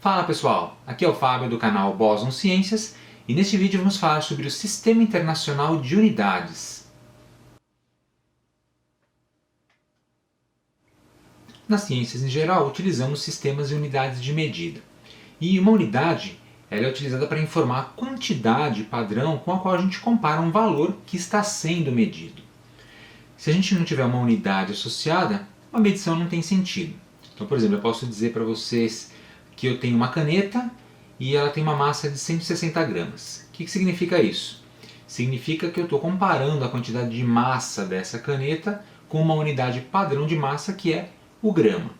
Fala pessoal, aqui é o Fábio do canal Boson Ciências e neste vídeo vamos falar sobre o Sistema Internacional de Unidades. Nas ciências em geral, utilizamos sistemas e unidades de medida. E uma unidade ela é utilizada para informar a quantidade padrão com a qual a gente compara um valor que está sendo medido. Se a gente não tiver uma unidade associada, uma medição não tem sentido. Então, por exemplo, eu posso dizer para vocês que eu tenho uma caneta e ela tem uma massa de 160 gramas. O que significa isso? Significa que eu estou comparando a quantidade de massa dessa caneta com uma unidade padrão de massa que é o grama.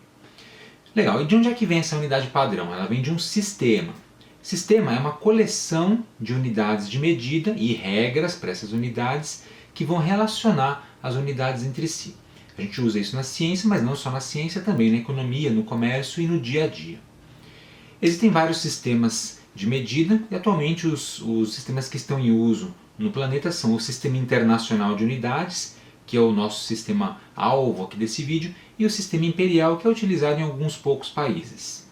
Legal, e de onde é que vem essa unidade padrão? Ela vem de um sistema. Sistema é uma coleção de unidades de medida e regras para essas unidades que vão relacionar as unidades entre si. A gente usa isso na ciência, mas não só na ciência, também na economia, no comércio e no dia a dia. Existem vários sistemas de medida e atualmente os sistemas que estão em uso no planeta são o Sistema Internacional de Unidades, que é o nosso sistema alvo aqui desse vídeo, e o Sistema Imperial, que é utilizado em alguns poucos países.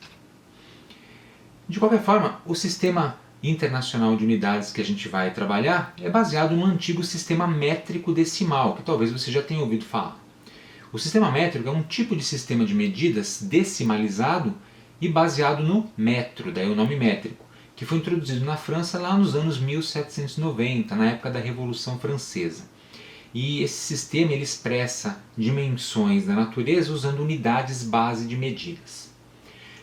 De qualquer forma, o Sistema Internacional de Unidades que a gente vai trabalhar é baseado no antigo sistema métrico decimal, que talvez você já tenha ouvido falar. O sistema métrico é um tipo de sistema de medidas decimalizado e baseado no metro, daí o nome métrico, que foi introduzido na França lá nos anos 1790, na época da Revolução Francesa. E esse sistema ele expressa dimensões da natureza usando unidades base de medidas.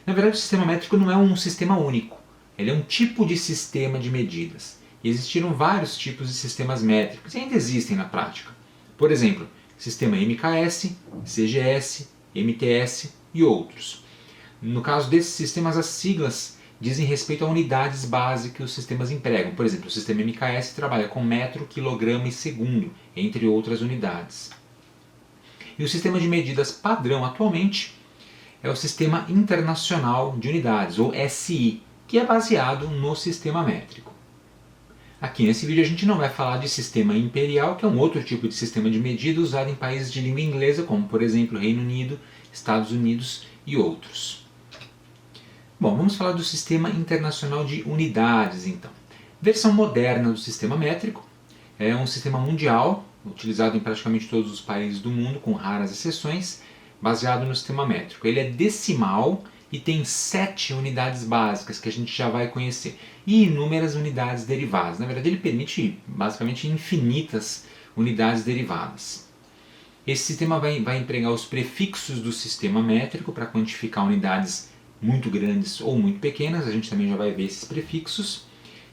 Na verdade, o sistema métrico não é um sistema único. Ele é um tipo de sistema de medidas. E existiram vários tipos de sistemas métricos e ainda existem na prática. Por exemplo, sistema MKS, CGS, MTS e outros. No caso desses sistemas, as siglas dizem respeito a unidades base que os sistemas empregam. Por exemplo, o sistema MKS trabalha com metro, quilograma e segundo, entre outras unidades. E o sistema de medidas padrão atualmente é o Sistema Internacional de Unidades, ou SI, que é baseado no sistema métrico. Aqui nesse vídeo a gente não vai falar de sistema imperial, que é um outro tipo de sistema de medida usado em países de língua inglesa, como por exemplo Reino Unido, Estados Unidos e outros. Bom, vamos falar do Sistema Internacional de Unidades então. Versão moderna do sistema métrico, é um sistema mundial, utilizado em praticamente todos os países do mundo, com raras exceções, baseado no sistema métrico. Ele é decimal e tem 7 unidades básicas que a gente já vai conhecer e inúmeras unidades derivadas. Na verdade, ele permite basicamente infinitas unidades derivadas. Esse sistema vai empregar os prefixos do sistema métrico para quantificar unidades muito grandes ou muito pequenas. A gente também já vai ver esses prefixos.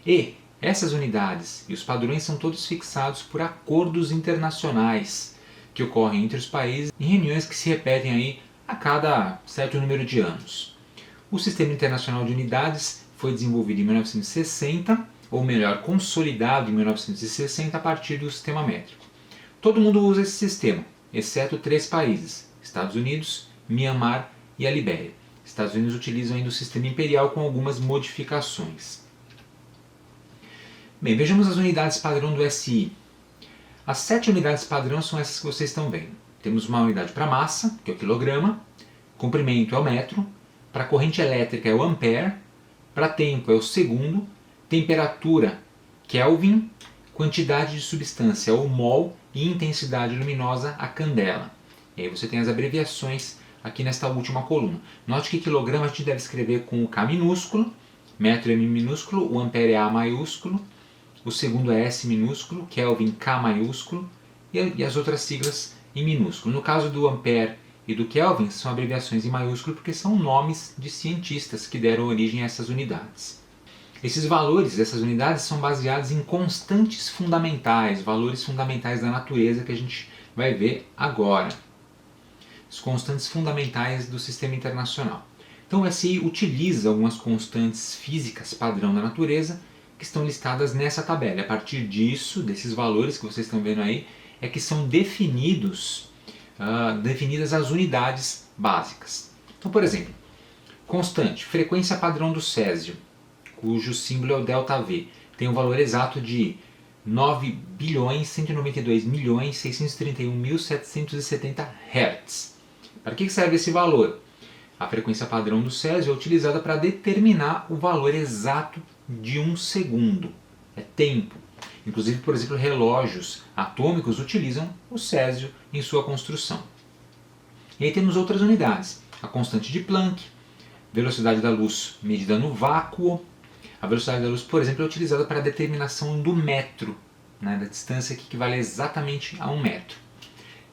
E essas unidades e os padrões são todos fixados por acordos internacionais que ocorrem entre os países em reuniões que se repetem aí a cada certo número de anos. O Sistema Internacional de Unidades foi desenvolvido em 1960, ou melhor, consolidado em 1960 a partir do sistema métrico. Todo mundo usa esse sistema, exceto 3 países, Estados Unidos, Myanmar e a Libéria. Estados Unidos utilizam ainda o sistema imperial com algumas modificações. Bem, vejamos as unidades padrão do SI. As 7 unidades padrão são essas que vocês estão vendo. Temos uma unidade para massa, que é o quilograma, comprimento é o metro, para corrente elétrica é o ampere, para tempo é o segundo, temperatura, Kelvin, quantidade de substância é o mol e intensidade luminosa, a candela. E aí você tem as abreviações aqui nesta última coluna. Note que quilograma a gente deve escrever com o K minúsculo, metro é M minúsculo, o ampere é A maiúsculo, o segundo é S minúsculo, Kelvin K maiúsculo e as outras siglas em minúsculo. No caso do ampere e do Kelvin são abreviações em maiúsculo porque são nomes de cientistas que deram origem a essas unidades. Esses valores dessas unidades são baseados em constantes fundamentais, valores fundamentais da natureza que a gente vai ver agora. As constantes fundamentais do sistema internacional. Então o SI utiliza algumas constantes físicas padrão da natureza que estão listadas nessa tabela. A partir disso, desses valores que vocês estão vendo aí, é que são definidas as unidades básicas. Então, por exemplo, constante, frequência padrão do césio, cujo símbolo é o ΔV, tem um valor exato de 9.192.631.770 Hz. Para que serve esse valor? A frequência padrão do Césio é utilizada para determinar o valor exato de um segundo. É tempo. Inclusive, por exemplo, relógios atômicos utilizam o Césio em sua construção. E aí temos outras unidades. A constante de Planck, velocidade da luz medida no vácuo. A velocidade da luz, por exemplo, é utilizada para a determinação do metro, né, da distância que equivale exatamente a 1 metro.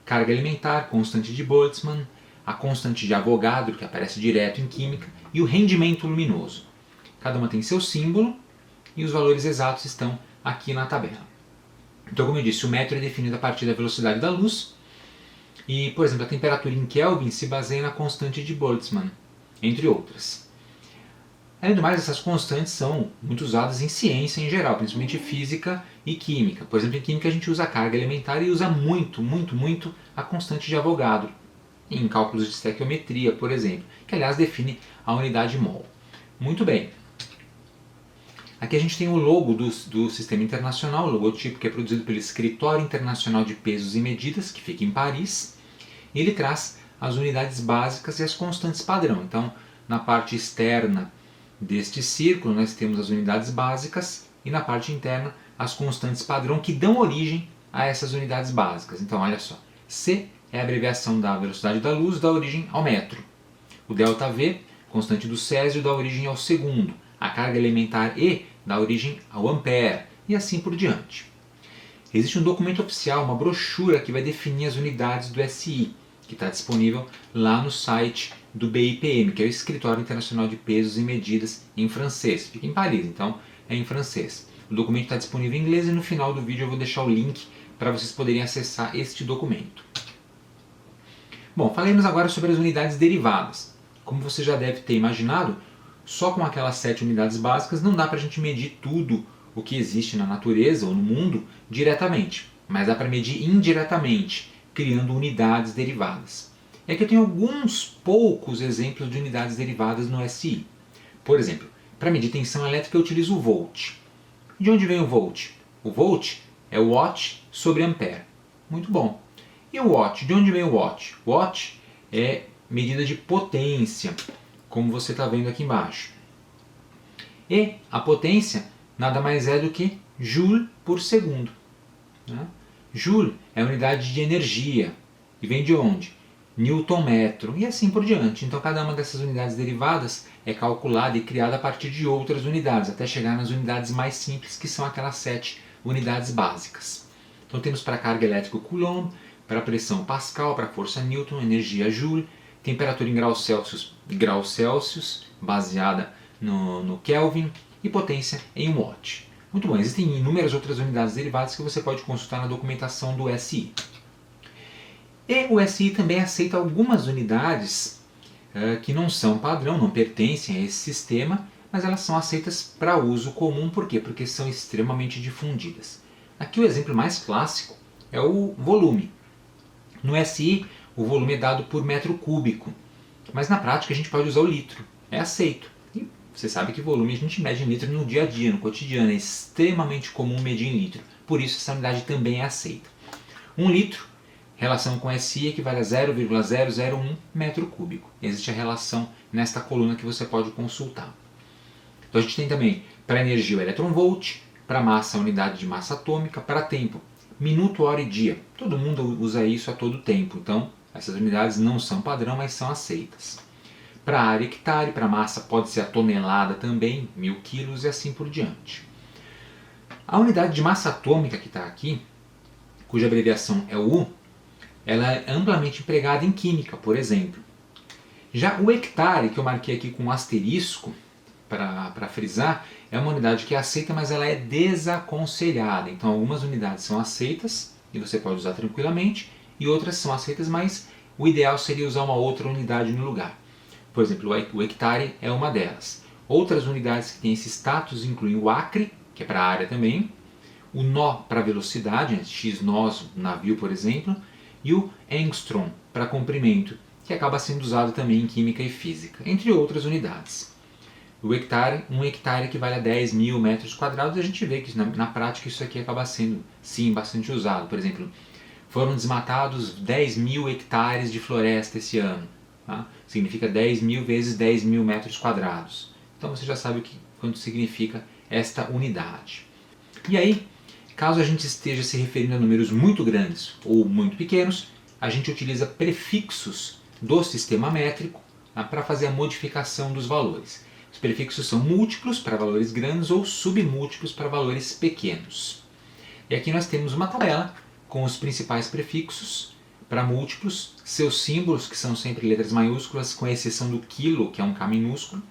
Carga elementar, constante de Boltzmann, a constante de Avogadro, que aparece direto em química, e o rendimento luminoso. Cada uma tem seu símbolo e os valores exatos estão aqui na tabela. Então, como eu disse, o metro é definido a partir da velocidade da luz e, por exemplo, a temperatura em Kelvin se baseia na constante de Boltzmann, entre outras. Além do mais, essas constantes são muito usadas em ciência em geral, principalmente física e química. Por exemplo, em química a gente usa a carga elementar e usa muito a constante de Avogadro, em cálculos de estequiometria, por exemplo, que aliás define a unidade mol. Muito bem. Aqui a gente tem o logo do Sistema Internacional, o logotipo que é produzido pelo Escritório Internacional de Pesos e Medidas, que fica em Paris. E ele traz as unidades básicas e as constantes padrão. Então, na parte externa deste círculo, nós temos as unidades básicas e na parte interna as constantes padrão que dão origem a essas unidades básicas. Então, olha só, C é a abreviação da velocidade da luz, dá origem ao metro. O ΔV, constante do Césio, dá origem ao segundo. A carga elementar E dá origem ao ampere, e assim por diante. Existe um documento oficial, uma brochura que vai definir as unidades do SI, que está disponível lá no site do BIPM, que é o Escritório Internacional de Pesos e Medidas, em francês. Fica em Paris, então é em francês. O documento está disponível em inglês e no final do vídeo eu vou deixar o link para vocês poderem acessar este documento. Bom, falaremos agora sobre as unidades derivadas. Como você já deve ter imaginado, só com aquelas 7 unidades básicas não dá para a gente medir tudo o que existe na natureza ou no mundo diretamente, mas dá para medir indiretamente, criando unidades derivadas. E aqui eu tenho alguns poucos exemplos de unidades derivadas no SI. Por exemplo, para medir tensão elétrica eu utilizo o volt. De onde vem o volt? O volt é watt sobre ampere. Muito bom. E o watt? De onde vem o watt? Watt é medida de potência, como você está vendo aqui embaixo. E a potência nada mais é do que joule por segundo. Né? Joule é a unidade de energia. E vem de onde? Newton-metro. E assim por diante. Então cada uma dessas unidades derivadas é calculada e criada a partir de outras unidades, até chegar nas unidades mais simples, que são aquelas 7 unidades básicas. Então temos para a carga elétrica o Coulomb, para a pressão Pascal, para a força Newton, energia Joule, temperatura em graus Celsius, baseada no Kelvin, e potência em watt. Muito bom, existem inúmeras outras unidades derivadas que você pode consultar na documentação do SI. E o SI também aceita algumas unidades que não são padrão, não pertencem a esse sistema, mas elas são aceitas para uso comum. Por quê? Porque são extremamente difundidas. Aqui o exemplo mais clássico é o volume. No SI, o volume é dado por metro cúbico, mas na prática a gente pode usar o litro, é aceito. E você sabe que volume a gente mede em litro no dia a dia, no cotidiano, é extremamente comum medir em litro, por isso essa unidade também é aceita. 1 litro, relação com SI equivale a 0,001 metro cúbico. Existe a relação nesta coluna que você pode consultar. Então a gente tem também para energia o eletronvolt, para massa a unidade de massa atômica, para tempo minuto, hora e dia. Todo mundo usa isso a todo tempo, então essas unidades não são padrão, mas são aceitas. Para área hectare, para massa pode ser a tonelada também, 1000 quilos e assim por diante. A unidade de massa atômica que está aqui, cuja abreviação é U, ela é amplamente empregada em química, por exemplo. Já o hectare, que eu marquei aqui com um asterisco, para frisar, é uma unidade que é aceita, mas ela é desaconselhada. Então algumas unidades são aceitas e você pode usar tranquilamente, e outras são aceitas, mas o ideal seria usar uma outra unidade no lugar. Por exemplo, o hectare é uma delas. Outras unidades que têm esse status incluem o acre, que é para a área também, o nó para velocidade, x nós, navio por exemplo, e o angstrom para comprimento, que acaba sendo usado também em química e física, entre outras unidades. O hectare, 1 hectare equivale a 10 mil metros quadrados, e a gente vê que na prática isso aqui acaba sendo, sim, bastante usado. Por exemplo, foram desmatados 10 mil hectares de floresta esse ano. Tá? Significa 10.000 vezes 10.000 metros quadrados. Então você já sabe quanto significa esta unidade. E aí, caso a gente esteja se referindo a números muito grandes ou muito pequenos, a gente utiliza prefixos do sistema métrico, tá, para fazer a modificação dos valores. Os prefixos são múltiplos para valores grandes ou submúltiplos para valores pequenos. E aqui nós temos uma tabela com os principais prefixos para múltiplos, seus símbolos, que são sempre letras maiúsculas, com exceção do quilo, que é um K minúsculo,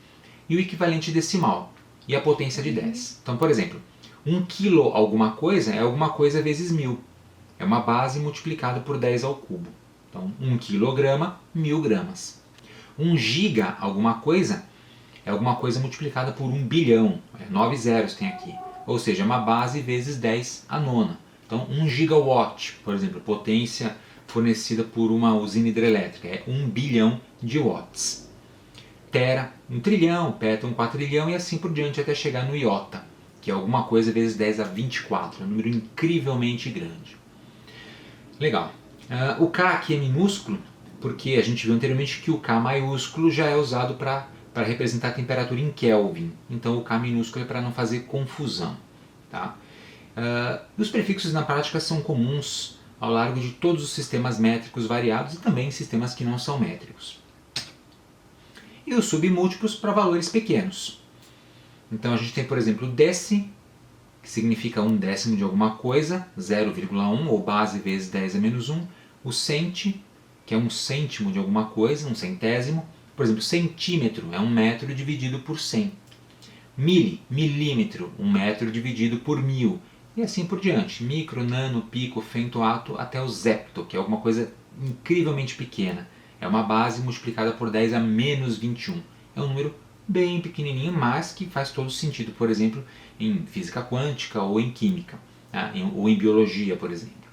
e o equivalente decimal, e a potência de 10. Então, por exemplo, 1 quilo alguma coisa é alguma coisa vezes 1000. É uma base multiplicada por 10 ao cubo. Então, 1 quilograma, 1000 gramas. 1 giga alguma coisa é alguma coisa multiplicada por 1 bilhão. 9 zeros tem aqui. Ou seja, é uma base vezes 10 à nona. Então, 1 gigawatt, por exemplo, potência fornecida por uma usina hidrelétrica, é 1 bilhão de watts. Tera, 1 trilhão, peta, 1 quatrilhão e assim por diante até chegar no iota, que é alguma coisa vezes 10 a 24, é um número incrivelmente grande. Legal. O K aqui é minúsculo, porque a gente viu anteriormente que o K maiúsculo já é usado para representar a temperatura em Kelvin. Então o K minúsculo é para não fazer confusão. Tá? Os prefixos na prática são comuns ao largo de todos os sistemas métricos variados e também sistemas que não são métricos. E os submúltiplos para valores pequenos. Então a gente tem, por exemplo, o deci, que significa 1/10 de alguma coisa, 0,1 ou base vezes 10 a menos 1. O centi, que é 1 cêntimo de alguma coisa, 1 centésimo. Por exemplo, centímetro é 1 metro dividido por 100. Milímetro, 1 metro dividido por 1000. E assim por diante. Micro, nano, pico, femto, ato, até o zepto, que é alguma coisa incrivelmente pequena. É uma base multiplicada por 10 a menos 21. É um número bem pequenininho, mas que faz todo sentido, por exemplo, em física quântica ou em química, tá? Ou em biologia, por exemplo.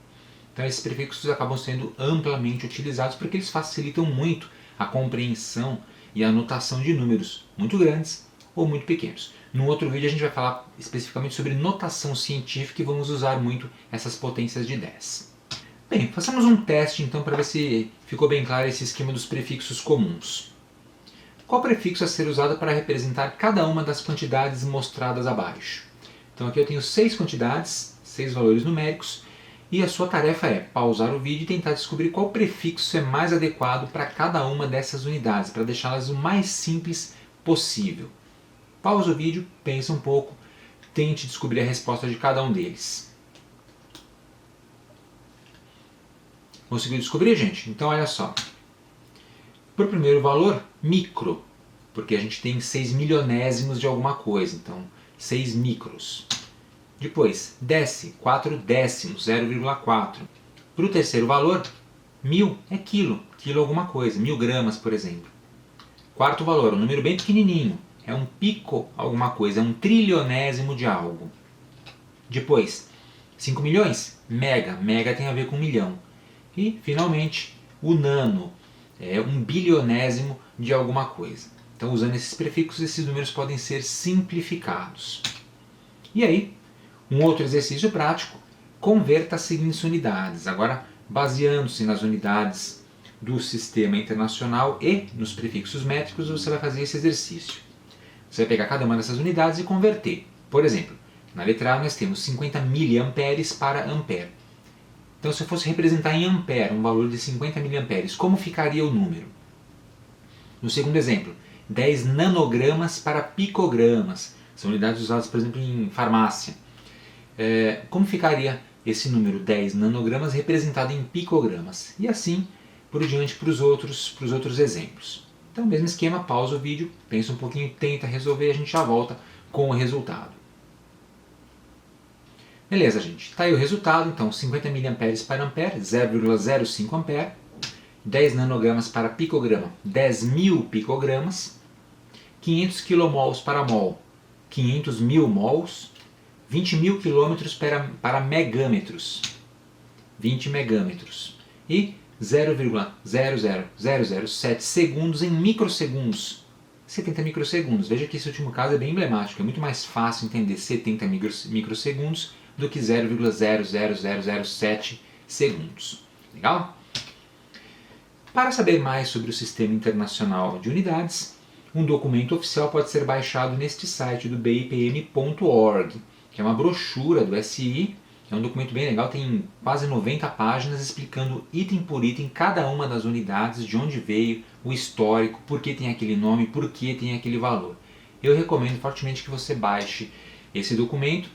Então esses prefixos acabam sendo amplamente utilizados porque eles facilitam muito a compreensão e a anotação de números muito grandes ou muito pequenos. No outro vídeo a gente vai falar especificamente sobre notação científica e vamos usar muito essas potências de 10. Bem, façamos um teste então para ver se ficou bem claro esse esquema dos prefixos comuns. Qual prefixo a ser usado para representar cada uma das quantidades mostradas abaixo? Então aqui eu tenho 6 quantidades, 6 valores numéricos, e a sua tarefa é pausar o vídeo e tentar descobrir qual prefixo é mais adequado para cada uma dessas unidades, para deixá-las o mais simples possível. Pausa o vídeo, pensa um pouco, tente descobrir a resposta de cada um deles. Conseguiu descobrir, gente? Então olha só. Para o primeiro valor, micro, porque a gente tem 6 milionésimos de alguma coisa, então 6 micros. Depois, deci, 4 décimos, 0,4. Para o terceiro valor, 1000 é quilo, quilo alguma coisa, 1000 gramas, por exemplo. Quarto valor, um número bem pequenininho, é um pico alguma coisa, é um trilionésimo de algo. Depois, 5 milhões, mega, mega tem a ver com milhão. E, finalmente, o nano, é 1 bilionésimo de alguma coisa. Então, usando esses prefixos, esses números podem ser simplificados. E aí, um outro exercício prático, converta as seguintes unidades. Agora, baseando-se nas unidades do sistema internacional e nos prefixos métricos, você vai fazer esse exercício. Você vai pegar cada uma dessas unidades e converter. Por exemplo, na letra A nós temos 50 miliamperes para ampere. Então, se eu fosse representar em ampere um valor de 50 miliamperes, como ficaria o número? No segundo exemplo, 10 nanogramas para picogramas. São unidades usadas, por exemplo, em farmácia. Como ficaria esse número 10 nanogramas representado em picogramas? E assim por diante para os outros exemplos. Então, mesmo esquema, pausa o vídeo, pensa um pouquinho, tenta resolver e a gente já volta com o resultado. Beleza, gente. Está aí o resultado. Então, 50 miliamperes para ampere, 0,05 ampere. 10 nanogramas para picograma, 10.000 picogramas. 500 kmols para mol, 500.000 mols. 20.000 quilômetros para megâmetros, 20 megâmetros. E 0,00007 segundos em microsegundos, 70 microsegundos. Veja que esse último caso é bem emblemático. É muito mais fácil entender 70 microsegundos do que 0,00007 segundos. Legal? Para saber mais sobre o Sistema Internacional de Unidades, um documento oficial pode ser baixado neste site do bipm.org, que é uma brochura do SI, é um documento bem legal, tem quase 90 páginas explicando item por item cada uma das unidades, de onde veio, o histórico, por que tem aquele nome, por que tem aquele valor. Eu recomendo fortemente que você baixe esse documento.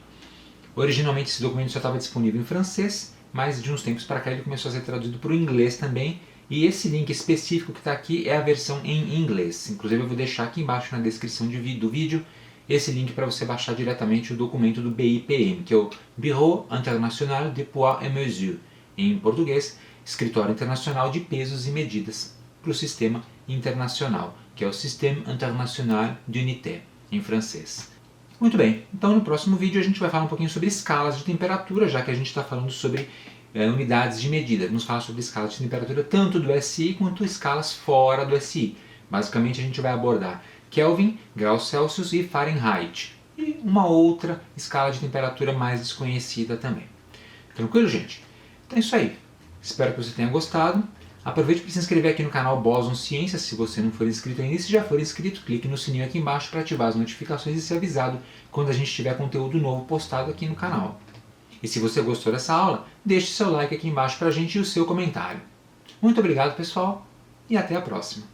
Originalmente esse documento só estava disponível em francês, mas de uns tempos para cá ele começou a ser traduzido para o inglês também. E esse link específico que está aqui é a versão em inglês. Inclusive eu vou deixar aqui embaixo na descrição do vídeo esse link para você baixar diretamente o documento do BIPM, que é o Bureau International de Poids et Mesures, em português, Escritório Internacional de Pesos e Medidas, para o Sistema Internacional, que é o Système International d'Unité, em francês. Muito bem, então no próximo vídeo a gente vai falar um pouquinho sobre escalas de temperatura, já que a gente está falando sobre unidades de medida. Vamos falar sobre escalas de temperatura tanto do SI quanto escalas fora do SI. Basicamente a gente vai abordar Kelvin, graus Celsius e Fahrenheit. E uma outra escala de temperatura mais desconhecida também. Tranquilo, gente? Então é isso aí. Espero que você tenha gostado. Aproveite para se inscrever aqui no canal Boson Ciências, se você não for inscrito ainda. E se já for inscrito, clique no sininho aqui embaixo para ativar as notificações e ser avisado quando a gente tiver conteúdo novo postado aqui no canal. E se você gostou dessa aula, deixe seu like aqui embaixo para a gente e o seu comentário. Muito obrigado, pessoal, e até a próxima.